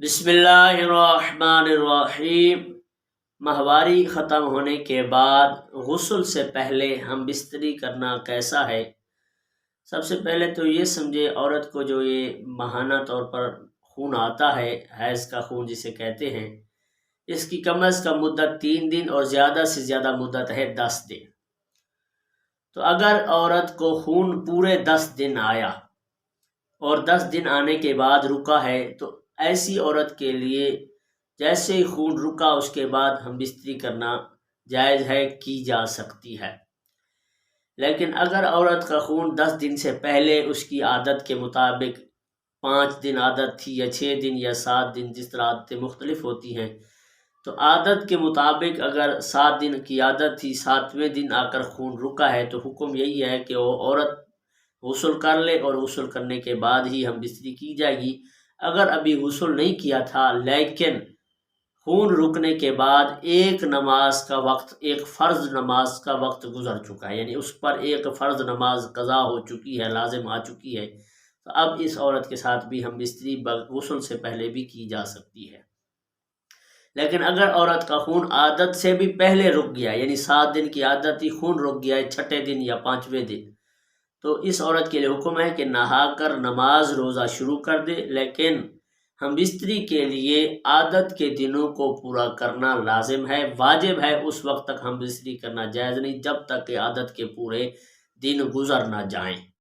بسم اللہ الرحمن الرحیم۔ ماہواری ختم ہونے کے بعد غسل سے پہلے ہم بستری کرنا کیسا ہے؟ سب سے پہلے تو یہ سمجھے عورت کو جو یہ ماہانہ طور پر خون آتا ہے، حیض کا خون جسے کہتے ہیں، اس کی کم از کم مدت 3 دن اور زیادہ سے زیادہ مدت ہے 10 دن۔ تو اگر عورت کو خون پورے 10 دن آیا اور 10 دن آنے کے بعد رکا ہے تو ایسی عورت کے لیے جیسے ہی خون رکا اس کے بعد ہم بستری کرنا جائز ہے، کی جا سکتی ہے۔ لیکن اگر عورت کا خون 10 دن سے پہلے اس کی عادت کے مطابق 5 دن عادت تھی یا 6 دن یا 7 دن، جس طرح عادتیں مختلف ہوتی ہیں، تو عادت کے مطابق اگر 7 دن کی عادت تھی، 7ویں دن آ کر خون رکا ہے، تو حکم یہی ہے کہ وہ عورت غسل کر لے اور غسل کرنے کے بعد ہی ہم بستری کی جائے گی۔ اگر ابھی غسل نہیں کیا تھا لیکن خون رکنے کے بعد ایک نماز کا وقت، ایک فرض نماز کا وقت گزر چکا ہے، یعنی اس پر ایک فرض نماز قضا ہو چکی ہے، لازم آ چکی ہے، تو اب اس عورت کے ساتھ بھی ہم بستری غسل سے پہلے بھی کی جا سکتی ہے۔ لیکن اگر عورت کا خون عادت سے بھی پہلے رک گیا، یعنی 7 دن کی عادت تھی، خون رک گیا ہے 6 دن یا 5ویں دن، تو اس عورت کے لیے حکم ہے کہ نہا کر نماز روزہ شروع کر دے، لیکن ہم بستری کے لیے عادت کے دنوں کو پورا کرنا لازم ہے، واجب ہے۔ اس وقت تک ہم بستری کرنا جائز نہیں جب تک کہ عادت کے پورے دن گزر نہ جائیں۔